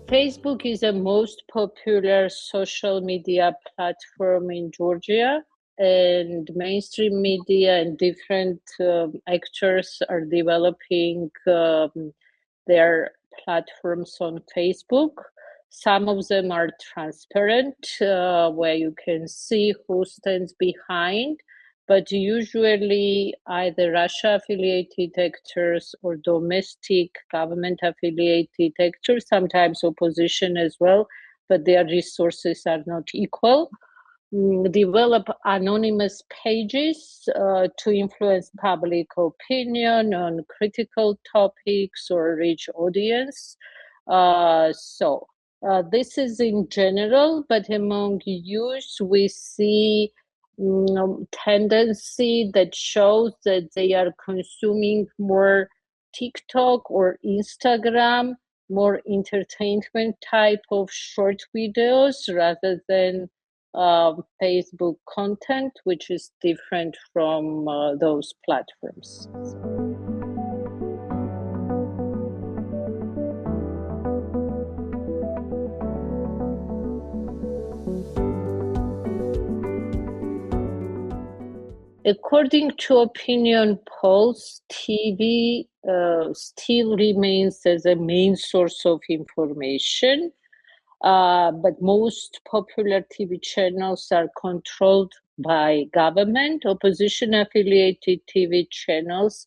Facebook is the most popular social media platform in Georgia, and mainstream media and different actors are developing their platforms on Facebook. Some of them are transparent, where you can see who stands behind, but usually either Russia-affiliated actors or domestic government-affiliated actors, sometimes opposition as well, but their resources are not equal. Develop anonymous pages to influence public opinion on critical topics or reach audience. This is in general, but among youth, we see tendency that shows that they are consuming more TikTok or Instagram, more entertainment type of short videos rather than Facebook content, which is different from those platforms. According to opinion polls, TV still remains as a main source of information. But most popular TV channels are controlled by government. Opposition-affiliated TV channels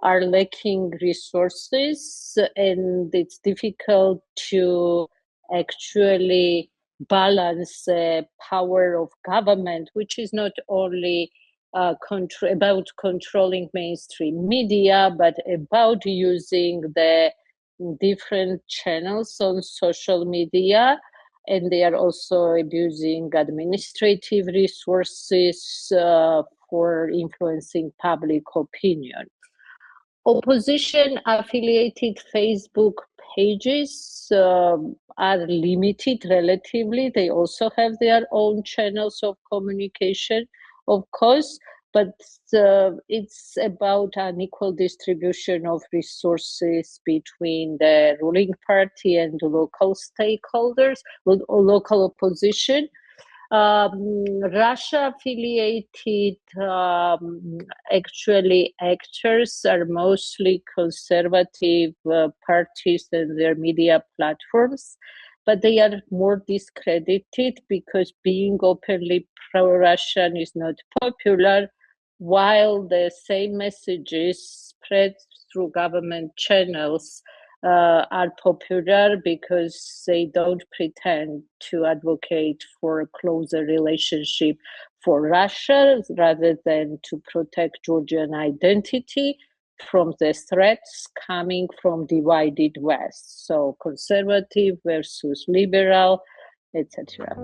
are lacking resources, and it's difficult to actually balance the power of government, which is not only about controlling mainstream media, but about using the different channels on social media, and they are also abusing administrative resources for influencing public opinion. Opposition-affiliated Facebook pages are limited relatively. They also have their own channels of communication, of course, but it's about unequal distribution of resources between the ruling party and the local stakeholders, or local opposition. Russia-affiliated actually actors are mostly conservative parties and their media platforms, but they are more discredited because being openly pro-Russian is not popular, while the same messages spread through government channels are popular because they don't pretend to advocate for a closer relationship for Russia rather than to protect Georgian identity from the threats coming from divided West. So conservative versus liberal, etc.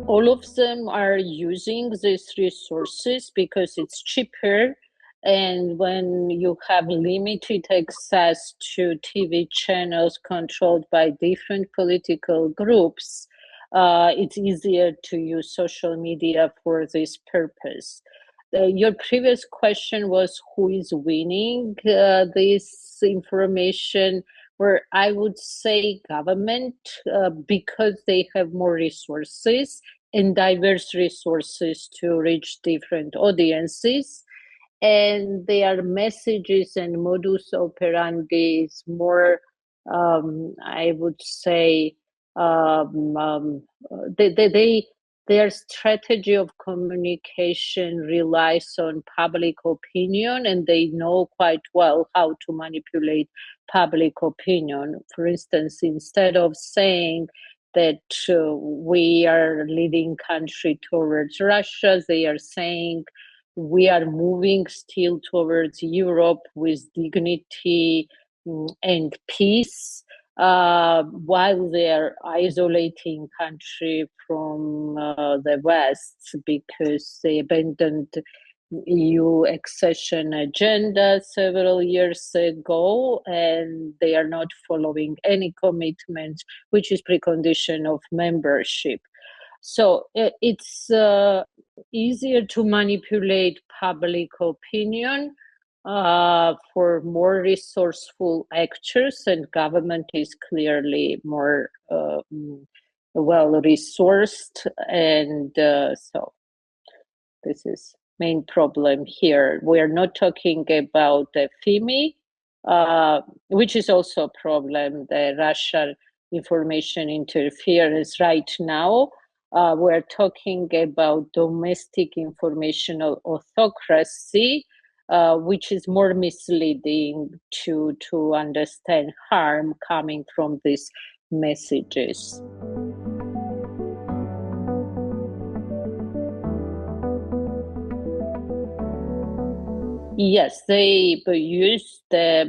All of them are using these resources because it's cheaper, and when you have limited access to TV channels controlled by different political groups, it's easier to use social media for this purpose. Your previous question was who is winning this information, where I would say government, because they have more resources and diverse resources to reach different audiences, and their messages and modus operandi is more, I would say, their strategy of communication relies on public opinion, and they know quite well how to manipulate public opinion. For instance, instead of saying that we are leading country towards Russia, they are saying we are moving still towards Europe with dignity and peace, while they are isolating country from the West because they abandoned EU accession agenda several years ago, and they are not following any commitment, which is precondition of membership. So it's easier to manipulate public opinion for more resourceful actors, and government is clearly more well-resourced, and so this is main problem here. We're not talking about the FIMI, which is also a problem, the Russian information interference right now. We're talking about domestic informational autocracy, which is more misleading to understand harm coming from these messages. Yes, they use the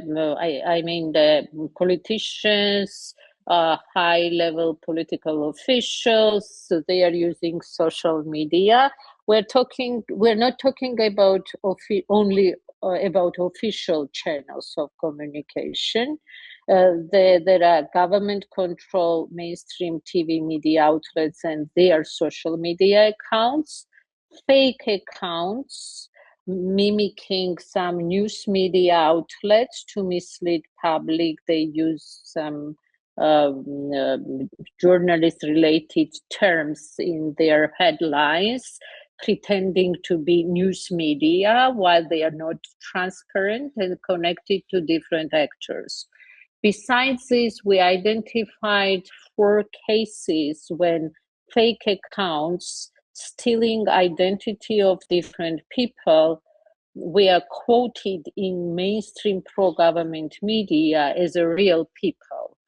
politicians, high-level political officials. So they are using social media. We're not talking about only about official channels of communication. There are government-controlled mainstream TV media outlets and their social media accounts, fake accounts, mimicking some news media outlets to mislead public. They use some journalist-related terms in their headlines, pretending to be news media while they are not transparent and connected to different actors. Besides this, we identified 4 cases when fake accounts stealing identity of different people were quoted in mainstream pro-government media as a real people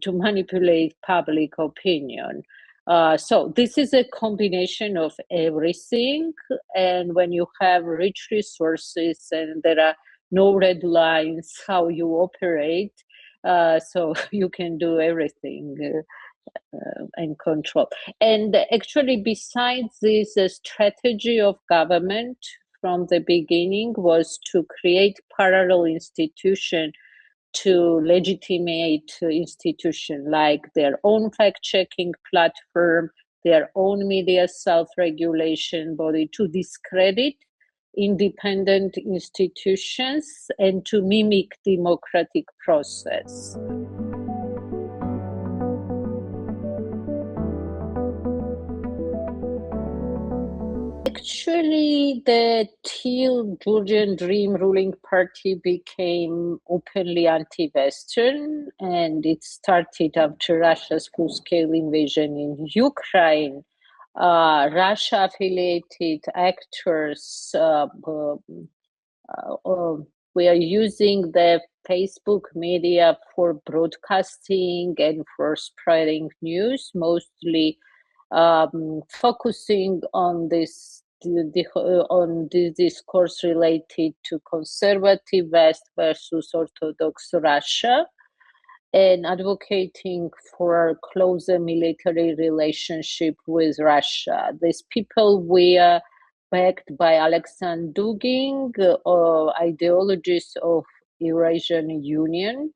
to manipulate public opinion. So this is a combination of everything, and when you have rich resources and there are no red lines how you operate, so you can do everything and control. And actually, besides this, the strategy of government from the beginning was to create parallel institution to legitimate institution, like their own fact-checking platform, their own media self-regulation body, to discredit independent institutions and to mimic democratic process. Actually, the Teal Georgian Dream ruling party became openly anti-Western, and it started after Russia's full-scale invasion in Ukraine. Russia-affiliated actors we are using the Facebook media for broadcasting and for spreading news, mostly focusing on this discourse related to conservative West versus Orthodox Russia, and advocating for a closer military relationship with Russia. These people were backed by Alexander Dugin, ideologists of Eurasian Union.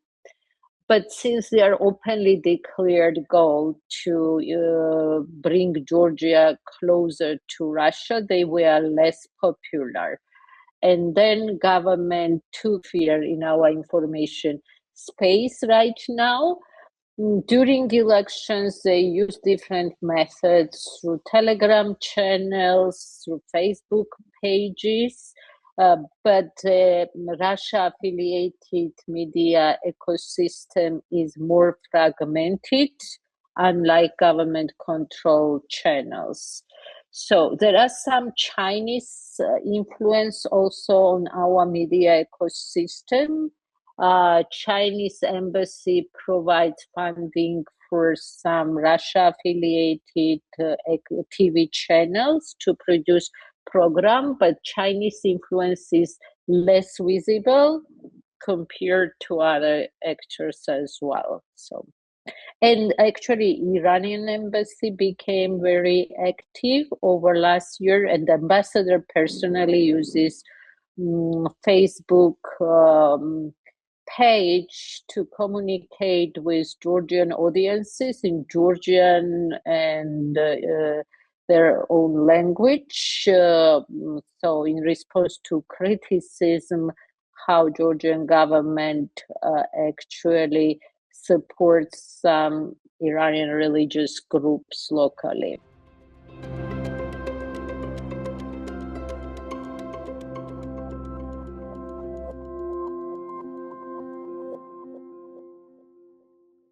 But since their openly declared goal to bring Georgia closer to Russia, they were less popular. And then government took fear in our information space right now. During elections, they use different methods through Telegram channels, through Facebook pages, but Russia-affiliated media ecosystem is more fragmented, unlike government-controlled channels. So there are some Chinese influence also on our media ecosystem. Chinese embassy provides funding for some Russia-affiliated TV channels to produce program, but Chinese influence is less visible compared to other actors as well. So, and actually, Iranian embassy became very active over last year, and the ambassador personally uses Facebook page to communicate with Georgian audiences in Georgian and their own language. So in response to criticism how Georgian government actually supports some Iranian religious groups locally.